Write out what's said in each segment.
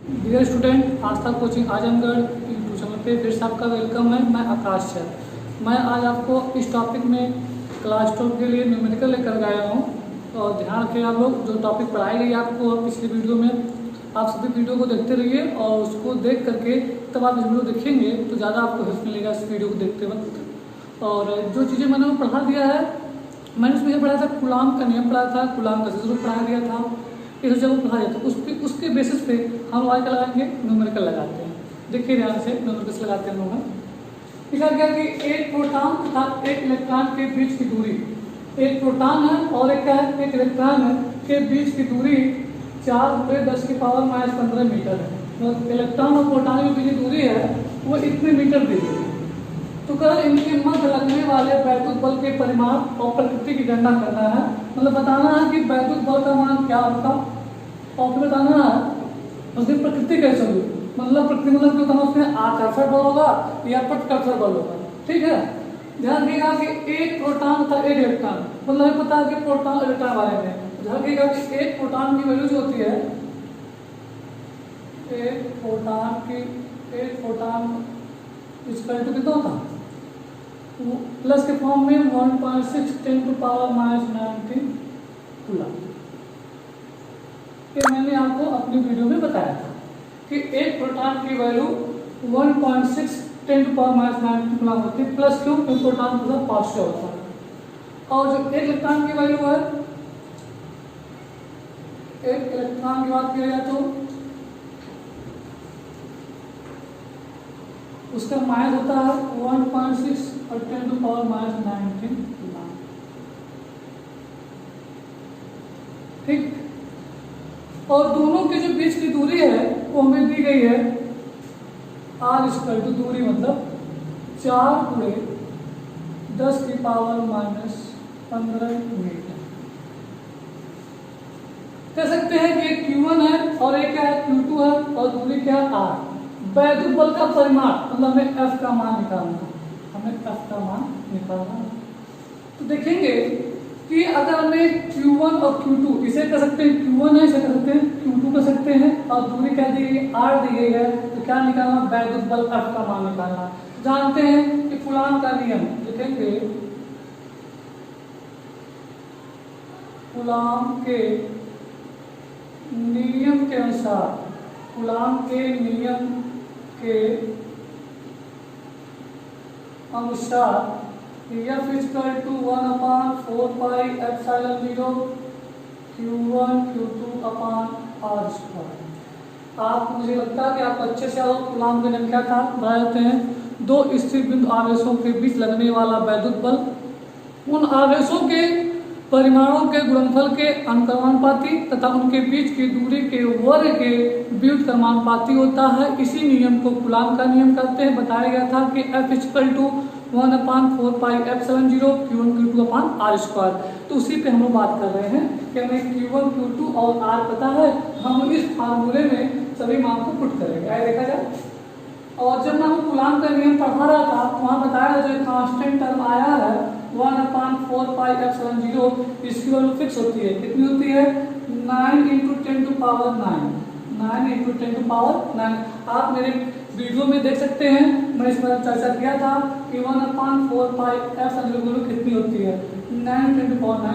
Dear student, आस्था coaching Azamgarh YouTube channel पे फिर से आपका वेलकम है। मैं आकाश सर। मैं आज आपको इस टॉपिक में क्लास 12 के लिए न्यूमेरिकल लेकर गया हूँ। और ध्यान रखिए, आप लोग जो टॉपिक पढ़ाई गई आपको पिछले वीडियो में, आप सभी वीडियो को देखते रहिए और उसको देख करके तब आप इस वीडियो देखेंगे तो ज़्यादा आपको हेल्प मिलेगा इस वीडियो को देखते वक्त। और जो चीज़ें मैंने वो पढ़ा दिया है, मैंने उसमें पढ़ा था कूलाम का नियम पढ़ा था, कूलाम का सिद्धांत पढ़ा दिया था, इस जब पढ़ा जाता है उसके बेसिस पे हम आगे लगाएंगे न्यूमेरिकल लगाते हैं। देखिए ध्यान से न्यूमेरिकल्स लगाते हैं हम लोग। लिखा गया कि एक प्रोटॉन तथा एक इलेक्ट्रॉन के बीच की दूरी, एक प्रोटॉन है और एक क्या है, एक इलेक्ट्रॉन है, के बीच की दूरी 4×10⁻⁻15 मीटर है। मतलब इलेक्ट्रॉन और प्रोटॉन के बीच की दूरी है वो इतने मीटर दी गई है। तो कल इनके मध्य लगने वाले वैद्युत बल के परिमाण और प्रकृति की गणना करना है। मतलब बताना है कि वैद्युत बल का मान क्या होगा और फिर बताना है उसकी प्रकृति कैसे होगी। मतलब प्रकृति मतलब क्यों कहना, उसमें आकर्षण बल होगा या प्रतिकर्षण बल होगा। ठीक है, ध्यान रखिएगा कि एक प्रोटॉन तथा एक इलेक्ट्रॉन, मतलब हमें पता है कि प्रोटॉन और इलेक्ट्रॉन बारे में। ध्यान रखिएगा कि एक प्रोटॉन की वैल्यू जो होती है, एक प्रोटॉन इसका कितना होता है प्लस के फॉर्म में 1.6 10⁻⁻19 कूलम। ये मैंने आपको अपनी वीडियो में बताया था कि एक प्रोटॉन की वैल्यू 1.6 10⁻⁻19 कूलम होती है। प्लस क्यों? क्योंकि प्रोटॉन पूरा पॉजिटिव होता है। और जो एक इलेक्ट्रॉन की वैल्यू है, एक इलेक्ट्रॉन की बात किया जाए तो उसका मास होता है 1.6 और 10⁻⁻19 कूलम। ठीक, और दोनों के जो बीच की दूरी है वो हमें दी गई है r², दूरी मतलब 4×10⁻⁻15 मीटर। कह सकते हैं कि एक Q1 है और एक क्या है, Q2 है और दूरी क्या है r। वैद्युत बल का परिमाण मतलब हमें F का मान निकालना, तो देखेंगे कि अगर हमें Q1 और Q2, इसे कह सकते हैं Q1 है, इसे कह सकते हैं Q2 कह सकते हैं, और दूरी क्या दी गई, r दी गई है, तो क्या निकालना, वैद्युत बल F का मान निकालना। जानते हैं कि कूलाम का नियम, देखेंगे कूलाम के नियम के अनुसार, कूलाम के नियम के अनुसार F = 1/4πε0 Q1 Q2/r²। आप, मुझे लगता है कि आप अच्छे से आओ। कूलाम का नियम क्या था, बताते हैं। दो स्थिर बिंदु आवेशों के बीच लगने वाला वैद्युत बल उन आवेशों के परिमाणों के गुणनफल के अनुक्रमानुपाती तथा उनके बीच की दूरी के वर्ग के व्युत्क्रमानुपाती होता है। इसी नियम को कूलाम का नियम कहते हैं। बताया गया था कि F = 1/4πε0 Q1 Q2/r²। तो उसी पे हम लोग बात कर रहे हैं कि हमें Q1 Q2 और R पता है, हम इस फार्मूले में सभी मान को पुट करेंगे। आइए देखा जाए। और जब मैं कूलाम का नियम पढ़ा रहा था तो वहाँ बताया जो कांस्टेंट टर्म आया है 1/4πε0, इसकी वैल्यू फिक्स होती है। कितनी होती है, 9 × 10⁹ 9 × 10⁹। आप मेरे वीडियो में देख सकते हैं, मैं इस पर चर्चा किया था कि 1/4πε0 कितनी होती है, 9 × 10⁹ होता है।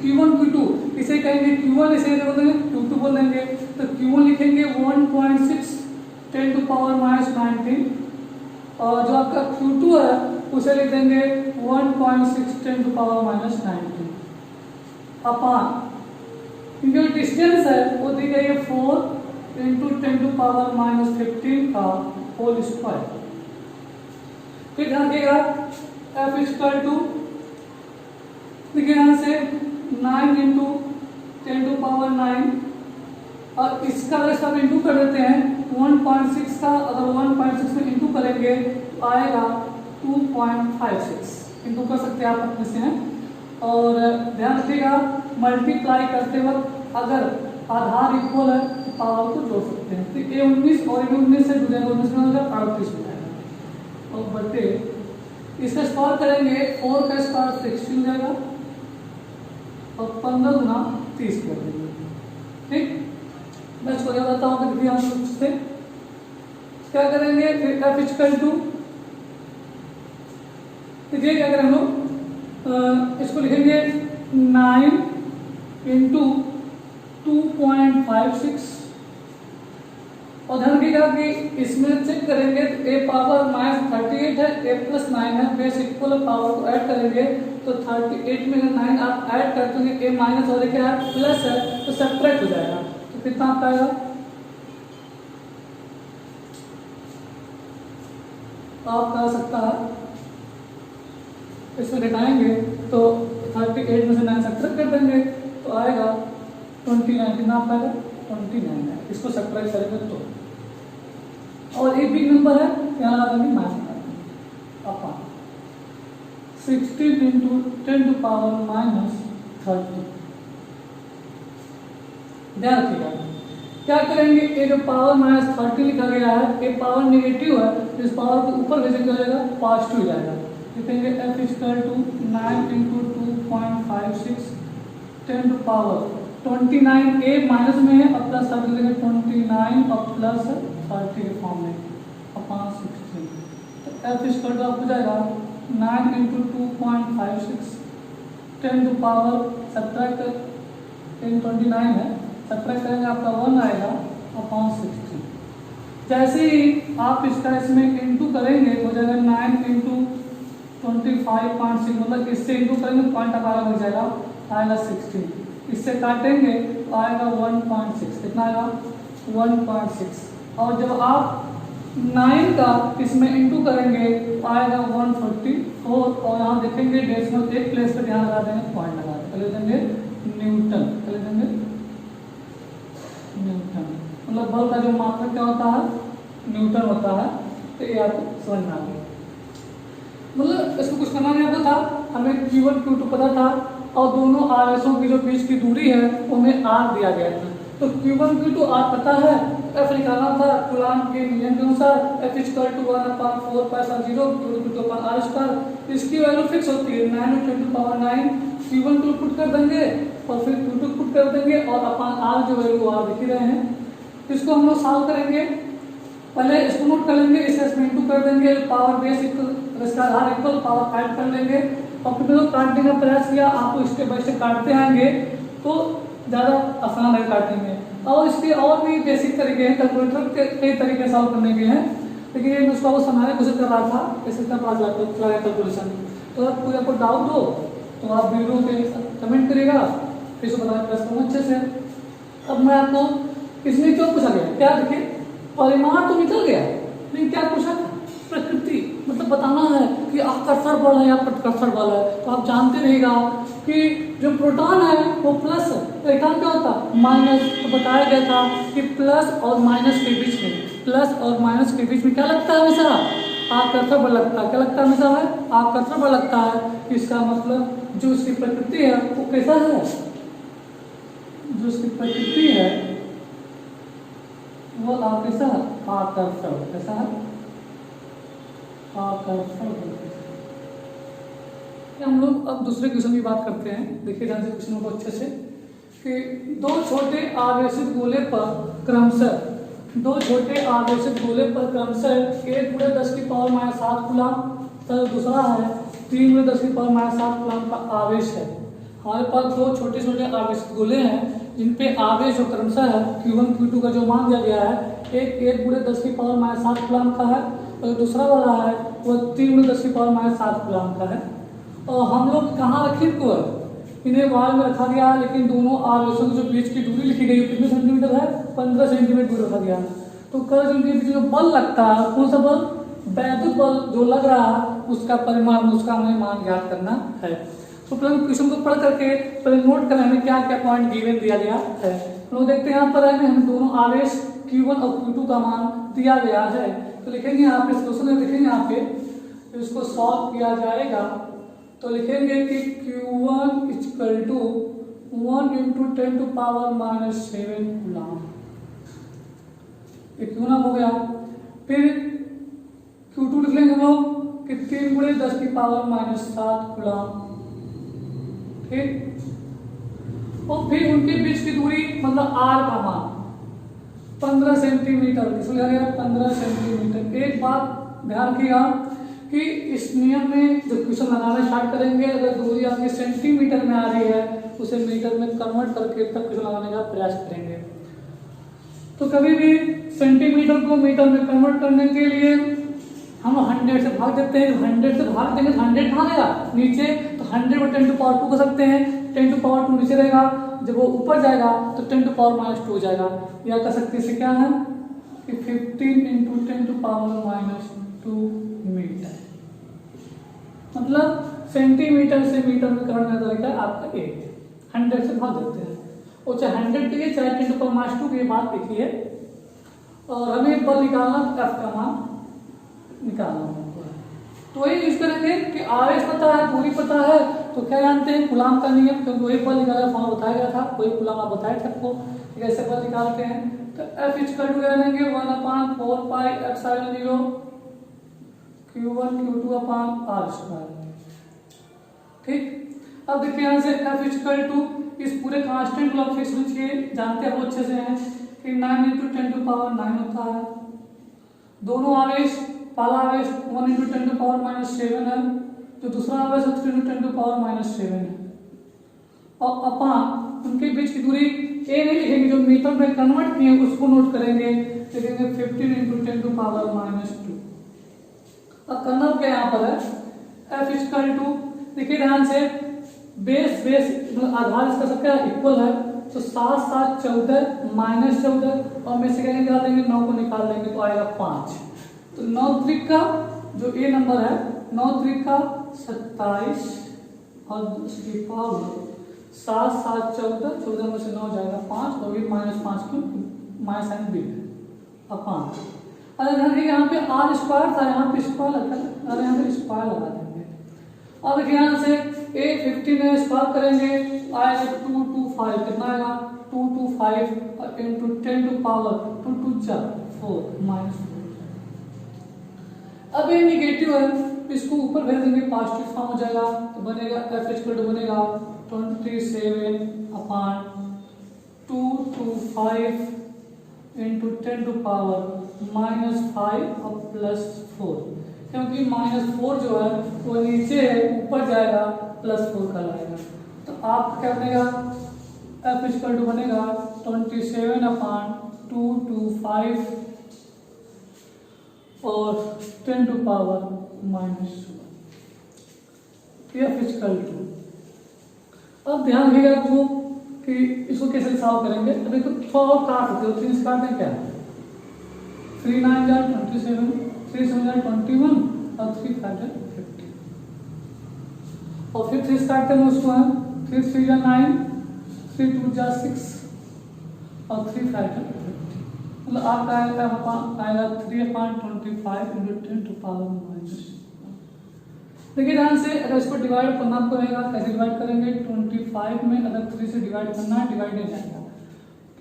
Q1 Q2 इसे कहेंगे Q1, इसे बोल देंगे Q2 बोल देंगे, तो Q1 लिखेंगे 1.6 10⁻⁻19 और जो आपका Q2 है उसे लिख देंगे 1.6 10⁻⁻19 अपान, जो डिस्टेंस है वो दी गई है 4 × 10⁻15 का होल स्क्वायर। फिर ध्यान रखिएगा F = देखिए यहाँ से 9 × 10⁹ और इसका अगर इसका इंटू कर देते हैं 1.6 का, अगर 1.6 में इंटू करेंगे तो आएगा 2.56। इंटू कर सकते हैं आप अपने से हैं। और ध्यान रखिएगा मल्टीप्लाई करते वक्त अगर आधार इक्वल है तो पावर को जोड़ सकते हैं। तो ये 19 और ये 19 से जुड़ेगा, 19 में 38 हो जाएगा और बटे इसका स्क्वायर करेंगे 4 का स्क्वायर 60 हो जाएगा और 15 × 30 कर देंगे। ठीक, मैं इसको याद आता हूँ कि ध्यान से क्या करेंगे, फिर f इक्वल टू, ये क्या करें हम लोग, इसको लिखेंगे 9 इंटू 2.56 और ध्यान रखिएगा कि इसमें चेक करेंगे तो a पावर -38 है, a प्लस 9 है, बेस इक्वल पावर को ऐड करेंगे तो 38 में अगर 9 आप ऐड करते हैं a माइनस और क्या है प्लस है तो सब्ट्रैक्ट हो जाएगा, तो कितना आता है आप कर सकता है, इसमें घटाएंगे तो 38 में से 9 सब्ट्रैक्ट कर देंगे तो आएगा 29, कितना आता है 29 है, इसको सब्ट्रैक्ट करेंगे तो, और एक बिग नंबर है यहाँ लगा देंगे minus upon 16 into 10 to power -30। ध्यान रखिएगा क्या करेंगे, ए जो पावर -30 लिखा गया है, ए पावर नेगेटिव है, इस पावर को ऊपर भेज जाएगा पॉजिटिव जाएगा, लिखेंगे f equal to 9 into 2.56 10 to power 29, a minus में है और प्लस 30 लिखेंगे 29 और प्लस 30 के फॉर्म में अपॉन 16, तो f इक्वल टू आपको जाएगा 9 इंटू 2.56 10 टू पावर सब्ट्रैक्ट 29 है, सब्ट्रैक्ट करेंगे आपका 1 आएगा अपॉन 16। जैसे ही आप इसका इसमें इंटू करेंगे हो जाएगा 9 इंटू 25.6, मतलब इससे इंटू करेंगे पॉइंट आगे लग जाएगा, आएगा 16, इससे काटेंगे तो आएगा 1.6, कितना आएगा 1.6, और जब आप 9 का इसमें इंटू करेंगे तो आएगा 144, और यहाँ देखेंगे डेसिमल एक प्लेस पर ध्यान लगा देंगे, पॉइंट लगा देंगे, ले देंगे न्यूटन, ले देंगे न्यूटन, मतलब बल का जो मात्रक क्या होता है न्यूटन होता है, तो ये आपको समझ में आ गया। मतलब इसको कुछ करना नहीं आता था, हमें Q1 Q2 पता था और दोनों आवेशों की जो बीच की दूरी है वो हमें R दिया गया था, तो Q1 Q2 R पता है, F निकालना था कूलाम के नियम के अनुसार, F इक्वल टू 1/4π0 Q2/r², इसकी वैल्यू फिक्स होती है 9 × 10⁹, Q1 Q पुट कर देंगे और फिर Q2 पुट कर देंगे और अपन R जो वैल्यू R लिख रहे हैं, इसको हम लोग सॉल्व करेंगे, पहले इसको नोट कर लेंगे, इसे इसमें इंटू कर देंगे, पावर बेस इक्वल इसका आधार इक्वल पावर ऐड कर लेंगे, और फिर लोग काटने का प्रयास किया, आपको स्टेप बाय स्टेप काटते आएंगे तो ज़्यादा आसान है काटने में। और इसके और भी बेसिक तरीके हैं, कैलकुलेटर के कई तरीके सॉल्व करने के हैं, लेकिन ये उसको वो समझाने की कोशिश कर रहा था कैसे इतना पास लगा कैलकुलेशन। तो अगर कोई आपको डाउट हो तो आप वीडियो पे कमेंट करिएगा, फिर उसको बताने का प्रयास करूँगा अच्छे से। अब मैं आपको इसमें क्यों पूछा गया, क्या देखिए परिमाण तो निकल गया, लेकिन क्या पूछा प्रकृति, मतलब बताना है कि आकर्षण बल है या प्रतिकर्षण बल है, तो आप जानते रहिएगा कि जो प्रोटॉन है वो प्लस है, इलेक्ट्रॉन क्या होता है माइनस, तो बताया गया था कि प्लस और माइनस के बीच में, प्लस और माइनस के बीच में क्या लगता है हमेशा आकर्षण बल लगता है, क्या लगता है हमेशा है आकर्षण बल लगता है। इसका मतलब जो उसकी प्रकृति है वो कैसा है, जो उसकी प्रकृति है वो कैसा आकर्षण, कैसा है आकर्षण। हम लोग अब दूसरे क्वेश्चन की बात करते हैं, देखिए ध्यान से क्वेश्चन को अच्छे से, कि दो छोटे आवेशित गोले पर क्रमशः 1 × 10⁻⁷ कूलम, तो दूसरा है 3 × 10⁻⁷ कूलम का आवेश है। हमारे पास दो छोटे छोटे आवेशित गोले हैं जिन पे आवेश जो क्रमशः है Q1 Q2 का जो मान दिया गया है, एक 1 × 10⁻⁷ कूलम का है और दूसरा वाला है वो 3 × 10⁻⁷ कूलम का है। और हम लोग कहाँ रखे को है, इन्हें वाल में रखा गया है, लेकिन दोनों आवेशों की जो बीच की दूरी लिखी गई कितने सेंटीमीटर है 15 सेंटीमीटर दूर रखा गया है। तो कर्ज उनके बीच जो बल लगता है कौन सा बल, वैद्युत बल जो लग रहा है उसका परिमाण, उसका हमें मान ज्ञात करना है। तो पहले क्वेश्चन को पढ़ करके पहले नोट करें हमें क्या क्या पॉइंट गिवन दिया गया है। तो देखते हैं यहाँ पर हमें दोनों आवेश Q1 और Q2 का मान दिया गया है, तो लिखेंगे यहाँ पे क्वेश्चन में, लिखेंगे यहाँ पे तो इसको सॉल्व किया जाएगा, तो लिखेंगे कि Q1 equal to 1 × 10⁻⁷ coulomb, Q1 हो गया। फिर Q2 लिख लेंगे हम लोग कि 3 × 10⁻⁷ कूलम, ठीक, और फिर उनके बीच की दूरी मतलब R का मान, 15 सेंटीमीटर, इसलिए आ गया 15 सेंटीमीटर। एक बात ध्यान रखिएगा कि इस नियम में जब क्वेश्चन लगाना स्टार्ट करेंगे, अगर दूरी आपकी सेंटीमीटर में आ रही है उसे मीटर में कन्वर्ट करके तब क्वेश्चन लगाने का प्रयास करेंगे। तो कभी भी सेंटीमीटर को मीटर में कन्वर्ट करने के लिए हम 100 से भाग देते हैं। 100 से भाग देंगे तो 100 कहाँ आएगा नीचे, तो 100 को 10⁻² कर सकते हैं। 10⁻² नीचे रहेगा, जब वो ऊपर जाएगा तो 10⁻⁻² हो जाएगा। या कर सकते हैं इसे क्या है कि 15 × 10⁻⁻² मीटर, मतलब सेंटीमीटर से मीटर में कन्वर्ट करने का तरीका आपका 100 से भाग देते हैं। और चाहे 100 के चाहे 10⁻² की बात देखिए। और हमें बल निकालना, F का मान निकालना होगा, तो वही यूज करेंगे कि आवेश पता है, दूरी पता है, तो क्या जानते हैं कूलाम का नियम, क्योंकि वही बल निकालना फॉर्म बताया गया था, वही कूलाम आप बताए थे आपको कैसे बल निकालते हैं। तो F क्या लेंगे 1/4πε0 Q1 Q2/r²। ठीक, अब देखिए यहाँ से F इस पूरे कांस्टेंट को आप फिक्स रखिए, जानते हैं वो अच्छे से हैं कि 9 × 10⁻⁹ होता है। दोनों आवेश, पहला आवेश 1 × 10⁻⁷ है, जो दूसरा आवेश 3 × 10⁻⁷ है। और अपन उनके बीच की दूरी ए नहीं लिखेंगे, जो मीटर में कन्वर्ट किए उसको नोट करेंगे, लिखेंगे 15 × 10⁻²। अब करना क्या यहाँ पर है F देखिए ध्यान से, बेस आधार इसका सबका इक्वल है, तो 7 × 7 = 14 -14 और में से क्या निकाल देंगे 9 को निकाल देंगे तो आएगा 5। तो 9 त्रिका जो ए नंबर है 9 त्रिका 27 और उसकी पावर 7 × 7 = 14, 14 में से 9 जाएगा 5 और ये -5 क्यों माइनस साइन बी है अब 5। अगर ध्यान देखिए यहाँ पे r² था, यहाँ पे स्क्वायर लगा, अरे यहाँ पे स्क्वायर लगा देंगे। अब देखिए यहाँ से a 15 में स्क्वायर करेंगे आएगा 225, कितना आएगा 225 और × 10⁻², 2 2 4 4 -4। अब ये निगेटिव है, इसको ऊपर भेज देंगे पॉजिटिव फॉर्म हो जाएगा, तो बनेगा F बनेगा 27/225 × 10⁻⁻5 और +4, क्योंकि -4 जो है वो नीचे है, ऊपर जाएगा +4 का लाएगा। तो आपका क्या बनेगा F बनेगा 27/225 और 10⁻⁻²। F अब ध्यान रखिएगा आपको कि इसको कैसे सॉल्व करेंगे। अभी तो थोड़ा और काट सकते हो, 3 काट दें क्या, 3 9 = 27, 3 7 = 21 और 3 5 = 50। और फिर 3 काटते हैं उसको हम, 3 3 = 9, 3 2 = 6 और 3 5 = 50। मतलब आपका आएगा 3/25 × 10⁻⁻²। देखिए ध्यान से, अगर इसको डिवाइड करना पड़ेगा, कैसे डिवाइड करेंगे 25 में अगर 3 से डिवाइड करना है, डिवाइड नहीं जाएगा,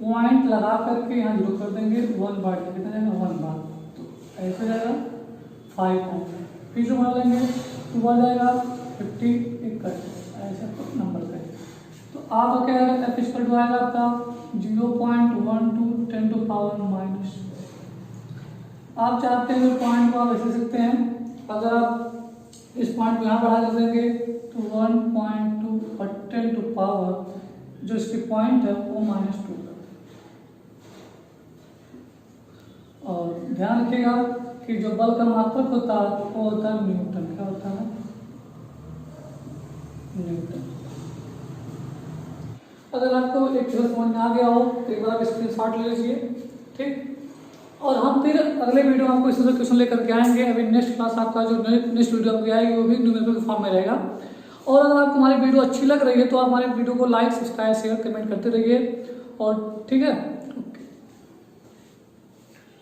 पॉइंट लगा करके यहाँ 0 कर देंगे, 1 बार कितना जाएगा 1 बार, तो ऐसे जाएगा 5, फिर जो बना लेंगे 2 बार जाएगा 50, एक कट ऐसे नंबर का। तो आपका क्या है F आएगा आपका 0.12 10⁻⁻। आप चाहते हैं तो पॉइंट को आप ऐसे सकते हैं, अगर आप इस पॉइंट को यहाँ बढ़ा कर देंगे तो 1.2 और 10⁻, जो इसकी पॉइंट है वो -2। और ध्यान रखिएगा कि जो बल का मात्रक होता है वो होता है न्यूटन। क्या होता है न्यूटन। अगर आपको एक चीज समझ में आ गया हो तो एक बार स्क्रीनशॉट ले लीजिए, ठीक। और हम फिर अगले वीडियो में आपको इस तरह क्वेश्चन लेकर के आएंगे। अभी नेक्स्ट क्लास आपका जो नेक्स्ट वीडियो आपकी आएगी वो भी न्यूमेरिकल फॉर्म में रहेगा। और अगर आपको हमारी वीडियो अच्छी लग रही है तो आप हमारे वीडियो को लाइक, सब्सक्राइब, शेयर, कमेंट करते रहिए। और ठीक है।